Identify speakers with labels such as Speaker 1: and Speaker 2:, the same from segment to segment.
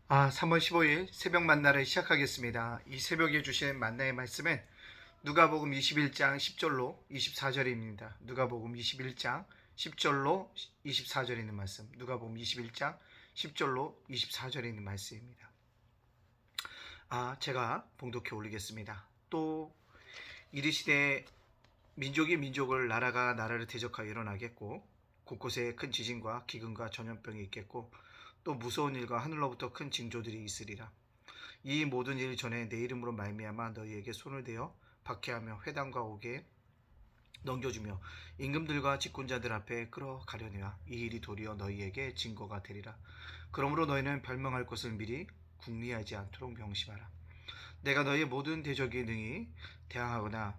Speaker 1: 3월 15일 새벽 만나를 시작하겠습니다. 이 새벽에 주신 만나의 말씀은 누가복음 21장 10절로 24절입니다. 누가복음 21장 10절로 24절에 있는 말씀. 누가복음 21장 10절로 24절에 있는 말씀입니다. 제가 봉독해 올리겠습니다. 또 이르시되 민족이 민족을, 나라가 나라를 대적하여 일어나겠고 곳곳에 큰 지진과 기근과 전염병이 있겠고 또 무서운 일과 하늘로부터 큰 징조들이 있으리라. 이 모든 일 전에 내 이름으로 말미암아 너희에게 손을 대어 박해하며 회당과 옥에 넘겨주며 임금들과 직군자들 앞에 끌어가려니와 이 일이 도리어 너희에게 증거가 되리라. 그러므로 너희는 별명할 것을 미리 궁리하지 않도록 명심하라. 내가 너희의 모든 대적에 능히 대항하거나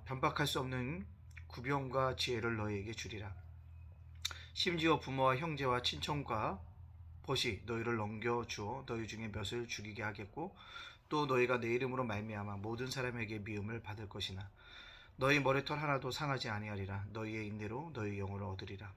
Speaker 1: 변박할 수 없는 구병과 지혜를 너희에게 주리라. 심지어 부모와 형제와 친척과 벗이 너희를 넘겨주어 너희 중에 몇을 죽이게 하겠고 또 너희가 내 이름으로 말미암아 모든 사람에게 미움을 받을 것이나 너희 머리털 하나도 상하지 아니하리라. 너희의 인내로 너희 영혼을 얻으리라.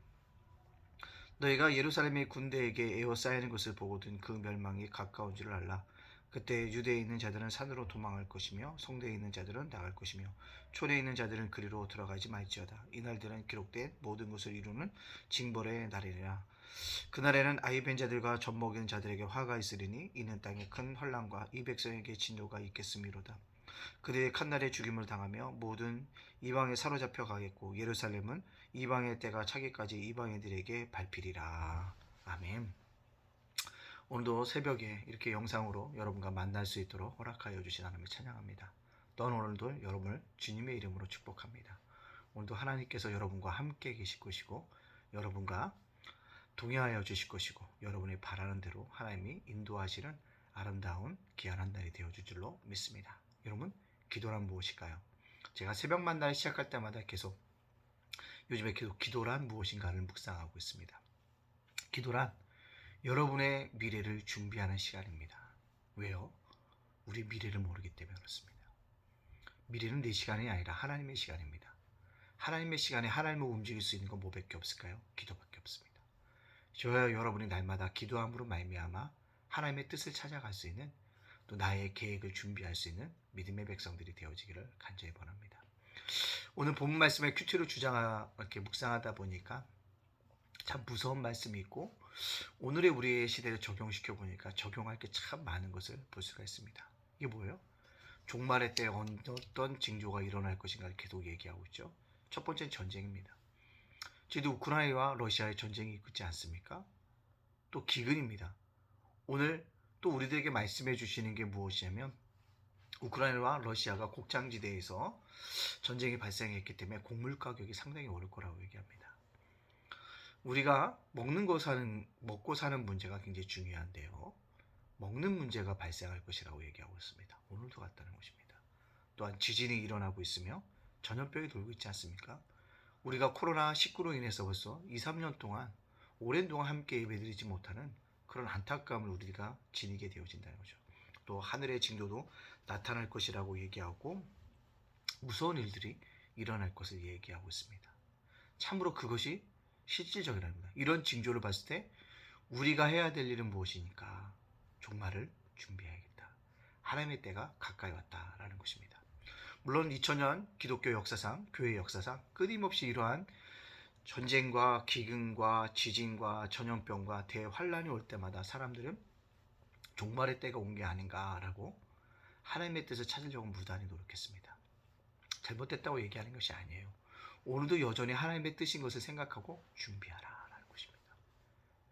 Speaker 1: 너희가 예루살렘의 군대에게 에워싸이는 것을 보거든 그 멸망이 가까운 줄을 알라. 그때 유대에 있는 자들은 산으로 도망할 것이며 성대에 있는 자들은 나갈 것이며 촌에 있는 자들은 그리로 들어가지 말지어다. 이날들은 기록된 모든 것을 이루는 징벌의 날이라. 그날에는 아이 벤 자들과 젖 먹이는 자들에게 화가 있으리니 이는 땅에 큰 환난과 이 백성에게 진노가 있겠음이로다. 그들의 칼날에 죽임을 당하며 모든 이방에 사로잡혀 가겠고 예루살렘은 이방의 때가 차기까지 이방인들에게 밟히리라. 아멘. 오늘도 새벽에 이렇게 영상으로 여러분과 만날 수 있도록 허락하여 주신 하나님을 찬양합니다. 또한 오늘도 여러분을 주님의 이름으로 축복합니다. 오늘도 하나님께서 여러분과 함께 계실 것이고 여러분과 동행하여 주실 것이고 여러분이 바라는 대로 하나님이 인도하시는 아름다운 귀한 날이 되어줄 줄로 믿습니다. 여러분, 기도란 무엇일까요? 제가 새벽 만나를 시작할 때마다 계속 요즘에 계속 기도란 무엇인가를 묵상하고 있습니다. 기도란 여러분의 미래를 준비하는 시간입니다. 왜요? 우리 미래를 모르기 때문에 그렇습니다. 미래는 내 시간이 아니라 하나님의 시간입니다. 하나님의 시간에 하나님을 움직일 수 있는 건 뭐밖에 없을까요? 기도밖에 없습니다. 저와 여러분이 날마다 기도함으로 말미암아 하나님의 뜻을 찾아갈 수 있는 또 나의 계획을 준비할 수 있는 믿음의 백성들이 되어지기를 간절히 바랍니다. 오늘 본문 말씀을 큐티로 이렇게 묵상하다 보니까 참 무서운 말씀이 있고 오늘의 우리의 시대를 적용시켜 보니까 적용할 게 참 많은 것을 볼 수가 있습니다. 이게 뭐예요? 종말의 때 어떤 징조가 일어날 것인가를 계속 얘기하고 있죠. 첫 번째는 전쟁입니다. 지금 우크라이나와 러시아의 전쟁이 있지 않습니까? 또 기근입니다. 오늘 또 우리들에게 말씀해 주시는 게 무엇이냐면 우크라이나와 러시아가 곡창지대에서 전쟁이 발생했기 때문에 곡물 가격이 상당히 오를 거라고 얘기합니다. 우리가 먹고 사는 문제가 굉장히 중요한데요. 먹는 문제가 발생할 것이라고 얘기하고 있습니다. 오늘도 같다는 것입니다. 또한 지진이 일어나고 있으며 전염병이 돌고 있지 않습니까? 우리가 코로나19로 인해서 벌써 2, 3년 동안 오랜 동안 함께 예배드리지 못하는 그런 안타까움을 우리가 지니게 되어진다는 거죠. 또 하늘의 징조도 나타날 것이라고 얘기하고 무서운 일들이 일어날 것을 얘기하고 있습니다. 참으로 그것이 실질적이랍니다. 이런 징조를 봤을 때 우리가 해야 될 일은 무엇이니까 종말을 준비해야겠다. 하나님의 때가 가까이 왔다라는 것입니다. 물론 2000년 기독교 역사상, 교회 역사상 끊임없이 이러한 전쟁과 기근과 지진과 전염병과 대환란이 올 때마다 사람들은 종말의 때가 온 게 아닌가라고 하나님의 뜻을 찾으려고 무단히 노력했습니다. 잘못됐다고 얘기하는 것이 아니에요. 오늘도 여전히 하나님의 뜻인 것을 생각하고 준비하라라는 것입니다.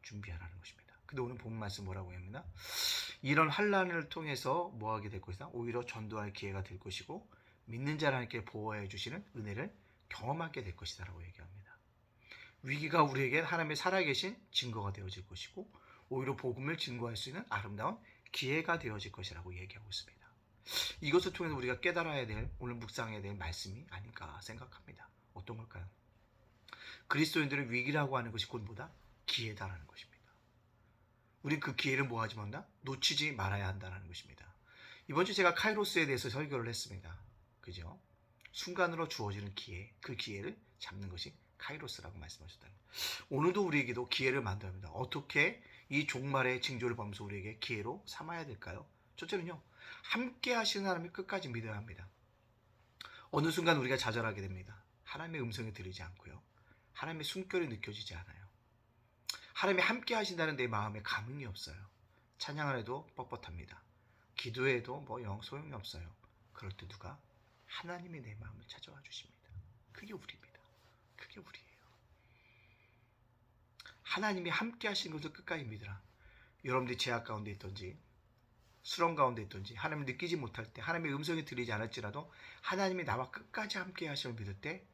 Speaker 1: 준비하라는 것입니다. 근데 오늘 본 말씀 뭐라고 합니다? 이런 환란을 통해서 뭐하게 될 것이다? 오히려 전도할 기회가 될 것이고 믿는 자를 하나님께 보호해 주시는 은혜를 경험하게 될 것이다 라고 얘기합니다. 위기가 우리에게 하나님의 살아계신 증거가 되어질 것이고 오히려 복음을 증거할 수 있는 아름다운 기회가 되어질 것이라고 얘기하고 있습니다. 이것을 통해서 우리가 깨달아야 될, 오늘 묵상해야 될 말씀이 아닌가 생각합니다. 어떤 걸까요? 그리스도인들은 위기라고 하는 것이 곧 뭐다? 기회다라는 것입니다. 우린 그 기회를 뭐하지 말다? 놓치지 말아야 한다는 것입니다. 이번 주 제가 카이로스에 대해서 설교를 했습니다. 그죠? 순간으로 주어지는 기회, 그 기회를 잡는 것이 카이로스라고 말씀하셨다는 거예요. 오늘도 우리에게도 기회를 만들어야 합니다. 어떻게 이 종말의 징조를 보면서 우리에게 기회로 삼아야 될까요? 첫째는요, 함께 하시는 하나님을 끝까지 믿어야 합니다. 어느 순간 우리가 좌절하게 됩니다. 하나님의 음성이 들리지 않고요. 하나님의 숨결이 느껴지지 않아요. 하나님이 함께 하신다는 내 마음에 감흥이 없어요. 찬양을 해도 뻣뻣합니다. 기도해도 영 소용이 없어요. 그럴 때 누가? 하나님이 내 마음을 찾아와 주십니다. 그게 우리입니다. 그게 우리예요. 하나님이 함께 하신 것을 끝까지 믿으라. 여러분들이 제약 가운데 있던지 수렁 가운데 있던지 하나님을 느끼지 못할 때, 하나님의 음성이 들리지 않을지라도 하나님이 나와 끝까지 함께 하심을 믿을 때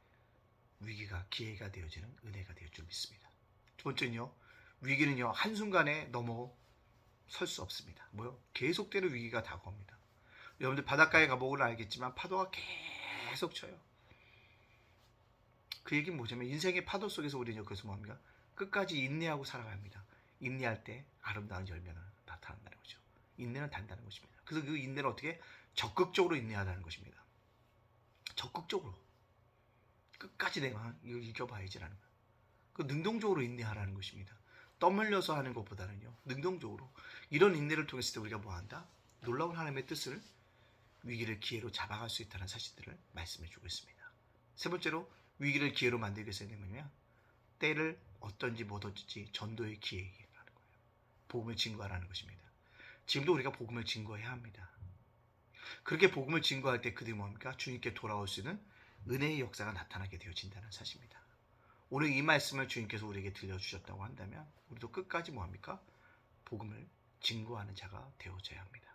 Speaker 1: 위기가 기회가 되어지는 은혜가 되어 줄 믿습니다. 두 번째는요, 위기는요 한순간에 넘어설 수 없습니다. 계속되는 위기가 다가옵니다. 여러분들 바닷가에 가보고는 알겠지만 파도가 계속 쳐요. 그 얘기는 뭐냐면 인생의 파도 속에서 우리는 그래서 뭡니까? 끝까지 인내하고 살아가야 합니다. 인내할 때 아름다운 열매가 나타난다는 거죠. 인내는 단다는 것입니다. 그래서 그 인내를 어떻게? 적극적으로 인내하라는 것입니다. 적극적으로. 끝까지 내가 이걸 이겨봐야지라는 거예요. 그 능동적으로 인내하라는 것입니다. 떠밀려서 하는 것보다는요, 능동적으로. 이런 인내를 통했을 때 우리가 뭐한다? 놀라운 하나님의 뜻을, 위기를 기회로 잡아갈 수 있다는 사실들을 말씀해 주고 있습니다. 세 번째로 위기를 기회로 만들기 위해서는 뭐냐면 때를 어떤지 못 어쩐지 전도의 기회라는 거예요. 복음을 증거하라는 것입니다. 지금도 우리가 복음을 증거해야 합니다. 그렇게 복음을 증거할 때 그들이 뭡니까? 주님께 돌아올 수 있는 은혜의 역사가 나타나게 되어진다는 사실입니다. 오늘 이 말씀을 주님께서 우리에게 들려주셨다고 한다면 우리도 끝까지 뭐합니까? 복음을 증거하는 자가 되어져야 합니다.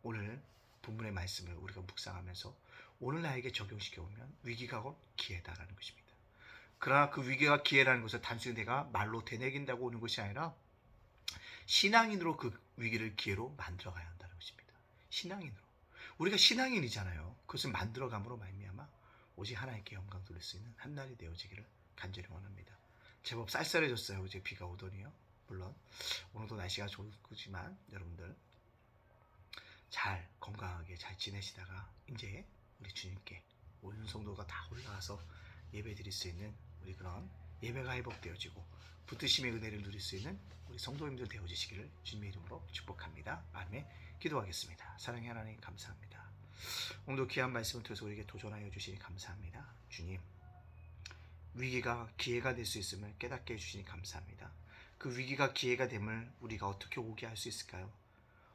Speaker 1: 오늘 본문의 말씀을 우리가 묵상하면서 오늘 나에게 적용시켜보면 위기가 곧 기회다라는 것입니다. 그러나 그 위기가 기회라는 것을 단순히 내가 말로 되새긴다고 오는 것이 아니라 신앙인으로 그 위기를 기회로 만들어가야 한다는 것입니다. 신앙인으로. 우리가 신앙인이잖아요. 그것을 만들어감으로 말미암아 오직 하나님께 영광 돌릴 수 있는 한 날이 되어지기를 간절히 원합니다. 제법 쌀쌀해졌어요. 어제 비가 오더니요. 물론 오늘도 날씨가 좋지만 여러분들 잘 건강하게 잘 지내시다가 이제 우리 주님께 온 성도가 다 올라와서 예배 드릴 수 있는 우리 그런 예배가 회복되어지고 붙으심의 은혜를 누릴 수 있는 우리 성도님들 되어지시기를 주님의 이름으로 축복합니다. 아멘. 기도하겠습니다. 사랑의 하나님 감사합니다. 오늘도 귀한 말씀을 통해서 우리에게 도전하여 주시니 감사합니다. 주님, 위기가 기회가 될 수 있음을 깨닫게 해주시니 감사합니다. 그 위기가 기회가 됨을 우리가 어떻게 오게 할 수 있을까요?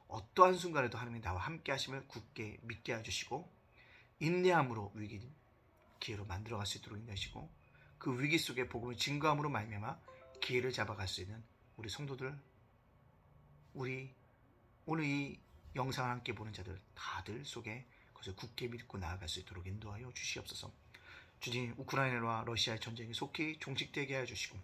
Speaker 1: 어떠한 순간에도 하나님이 나와 함께 하심을 굳게 믿게 해주시고 인내함으로 위기를 기회로 만들어갈 수 있도록 인도하시고 그 위기 속에 복음을 증거함으로 말미암아 기회를 잡아갈 수 있는 우리 성도들, 우리 오늘 이 영상을 함께 보는 자들 다들 속에 그것을 굳게 믿고 나아갈 수 있도록 인도하여 주시옵소서. 주님, 우크라이나와 러시아의 전쟁이 속히 종식되게 하여 주시고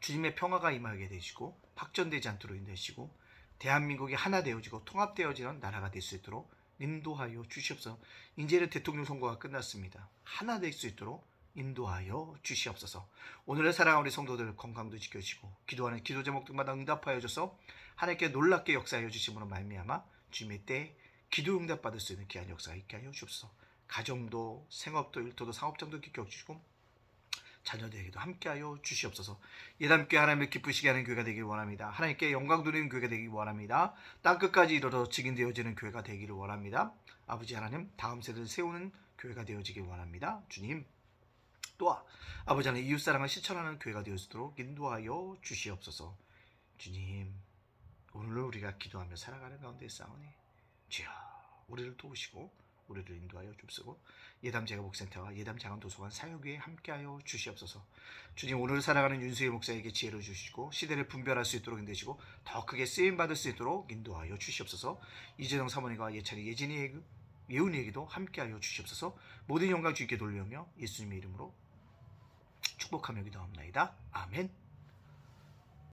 Speaker 1: 주님의 평화가 임하게 되시고 확전되지 않도록 인도하시고 대한민국이 하나 되어지고 통합되어지는 나라가 될 수 있도록 인도하여 주시옵소서. 이제는 대통령 선거가 끝났습니다. 하나 될 수 있도록 인도하여 주시옵소서. 오늘의 사랑하는 우리 성도들 건강도 지켜주시고 기도하는 기도 제목들마다 응답하여 줘서 하나님께 놀랍게 역사하여 주심으로 말미암아 주님의 때 기도 응답 받을 수 있는 귀한 역사가 있게 하여 주옵소서. 가정도 생업도 일터도 상업장도 기켜 주시고 자녀들에게도 함께하여 주시옵소서. 예담께 하나님을 기쁘시게 하는 교회가 되길 원합니다. 하나님께 영광 돌리는 교회가 되길 원합니다. 땅끝까지 이르러 직인되어지는 교회가 되기를 원합니다. 아버지 하나님, 다음 세대를 세우는 교회가 되어지길 원합니다. 주님, 또한 아버지 하나님, 이웃사랑을 실천하는 교회가 되어지도록 인도하여 주시옵소서. 주님, 오늘 우리가 기도하며 살아가는 가운데 싸우니 주여 우리를 도우시고 우리를 인도하여 줍시고 예담 제가목센터와 예담 장안도서관 사역위에 함께하여 주시옵소서. 주님, 오늘 살아가는 윤수의 목사에게 지혜를 주시고 시대를 분별할 수 있도록 인도하시고 더 크게 쓰임받을 수 있도록 인도하여 주시옵소서. 이재동 사모님과 예찬이 예진이 예훈이에게도 함께하여 주시옵소서. 모든 영광 주님께 돌리며 예수님의 이름으로 축복하며 기도합니다. 아멘.